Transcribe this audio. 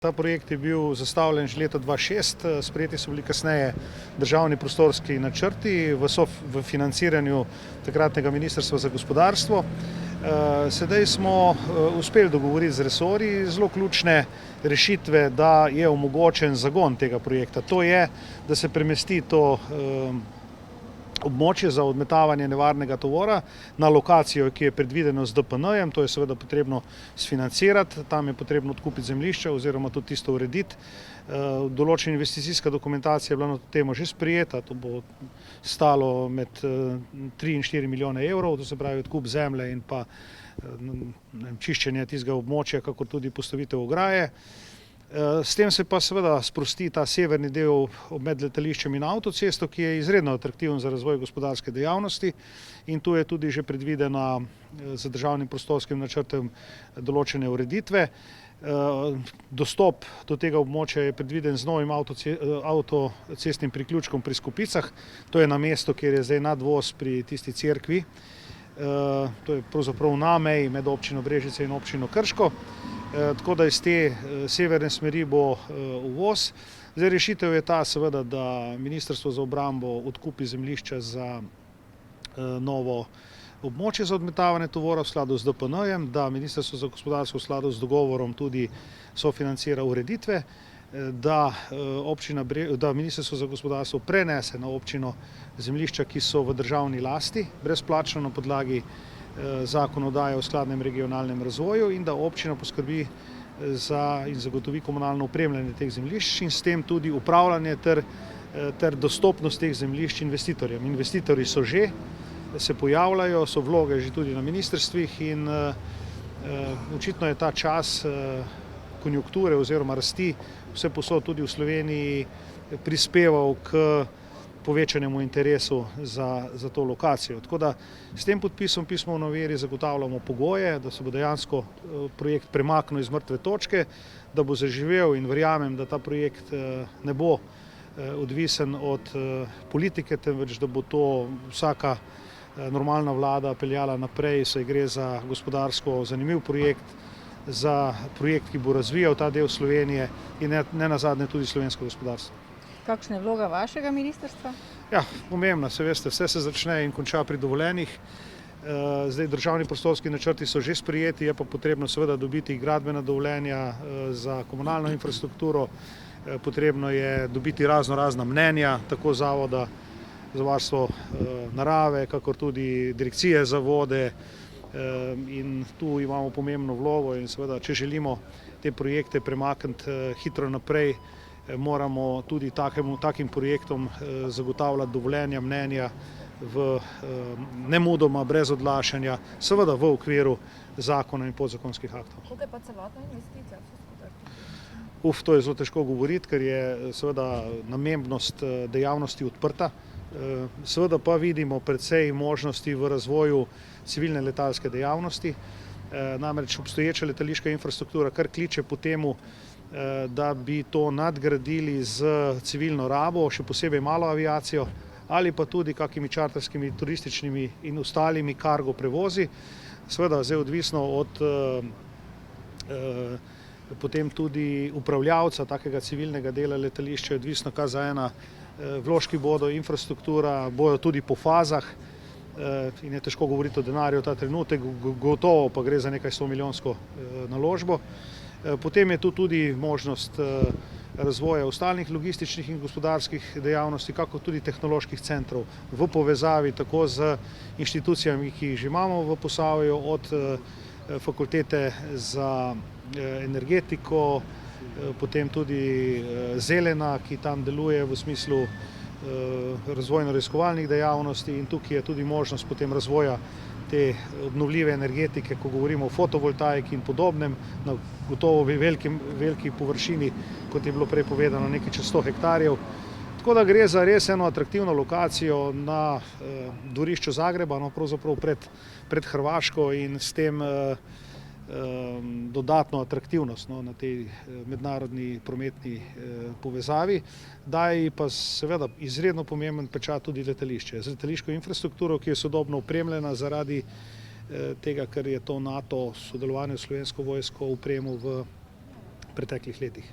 Ta projekt je bil zastavljen že leta 2006, sprejeti so bili kasneje državni prostorski načrti v financiranju takratnega Ministrstva za gospodarstvo. Sedaj smo uspeli dogovoriti z resorji zelo ključne rešitve, da je omogočen zagon tega projekta. To je, da se premesti to območje za odmetavanje nevarnega tovora na lokacijo, ki je predvideno z DPN-jem, to je seveda potrebno sfinancirati, tam je potrebno odkupiti zemljišče oziroma tudi tisto urediti. Določena investicijska dokumentacija je bila na to temo že sprejeta, to bo stalo med 3 in 4 milijone evrov, to se pravi odkup zemlje in pa čiščenje tistega območja, kakor tudi postavitev ograje. S tem se pa seveda sprosti ta severni del med letališčem in avtocesto, ki je izredno atraktiven za razvoj gospodarske dejavnosti, in tu je tudi že predvidena z državnim prostorskim načrtom določene ureditve. Dostop do tega območja je predviden z novim avtocestnim priključkom pri Skopicah, to je na mestu, kjer je zdaj nadvoz pri tisti cerkvi. To je pravzaprav na meji med občino Brežice in občino Krško. Tako da iz te severne smeri bo uvoz. Zdaj rešitev je ta seveda, da Ministrstvo za obrambo odkupi zemljišča za novo območje za odmetavanje tovora v skladu z DPN-jem, da Ministrstvo za gospodarstvo v skladu z dogovorom tudi sofinancira ureditve, da Ministrstvo za gospodarstvo prenese na občino zemljišča, ki so v državni lasti, brezplačno na podlagi zakonodaje o skladnem regionalnem razvoju, in da občina poskrbi in zagotovi komunalno opremljanje teh zemljišč in s tem tudi upravljanje ter dostopnost teh zemljišč investitorjem. Investitorji so že, se pojavljajo, so vloge že tudi na ministrstvih in očitno je ta čas konjunkture oziroma rasti vse posod tudi v Sloveniji prispeval k povečanemu interesu za to lokacijo. Tako da s tem podpisom pisma o nameri zagotavljamo pogoje, da se bo dejansko projekt premaknil iz mrtve točke, da bo zaživel, in verjamem, da ta projekt ne bo odvisen od politike, temveč da bo to vsaka normalna vlada peljala naprej, saj gre za gospodarsko zanimiv projekt, za projekt, ki bo razvijal ta del Slovenije in ne nazadnje tudi slovensko gospodarstvo. Kakšna je vloga vašega ministrstva? Ja, pomembna, se veste, vse se začne in konča pri dovoljenjih. Zdaj državni prostorski načrti so že sprejeti, je pa potrebno seveda dobiti gradbena dovoljenja za komunalno infrastrukturo, potrebno je dobiti razna mnenja, tako Zavoda za varstvo narave, kakor tudi Direkcije za vode, in tu imamo pomembno vlogo in seveda, če želimo te projekte premakniti hitro naprej, moramo tudi takim projektom zagotavljati dovoljenja, mnenja nemudoma, brez odlašanja, seveda v okviru zakona in podzakonskih aktov. Koliko je pa celotna investicija? To je zelo težko govoriti, ker je seveda namembnost dejavnosti odprta. Seveda pa vidimo precej možnosti v razvoju civilne letalske dejavnosti. Namreč obstoječa letališka infrastruktura kar kliče po temu, da bi to nadgradili z civilno rabo, še posebej malo aviacijo, ali pa tudi kakimi čarterskimi, turističnimi in ostalimi kargo prevozi. Seveda zdaj odvisno od potem tudi upravljavca takega civilnega dela letališča, je odvisno, kaj za ena vložki bodo, infrastruktura, bojo tudi po fazah in je težko govoriti o denarju v ta trenutek, gotovo pa gre za nekaj 100-milijonsko naložbo. Potem je tu tudi možnost razvoja ostalih logističnih in gospodarskih dejavnosti, kako tudi tehnoloških centrov v povezavi tako z inštitucijami, ki jih že imamo v Posavju, od fakultete za energetiko, potem tudi Zelena, ki tam deluje v smislu razvojno-raziskovalnih dejavnosti, in tukaj je tudi možnost potem razvoja te obnovljive energetike, ko govorimo o fotovoltaiki in podobnem, na gotovo veliki površini, kot je bilo prej povedano, nekaj čez 100 hektarjev. Tako da gre za res eno atraktivno lokacijo na dvorišču Zagreba, pravzaprav pred Hrvaško, in s tem dodatno atraktivnost na tej mednarodni prometni povezavi. Daje pa seveda izredno pomemben pečat tudi letališče. Z letališko infrastrukturo, ki je sodobno opremljena zaradi tega, ker je to NATO sodelovanje s Slovensko vojsko opremil v preteklih letih.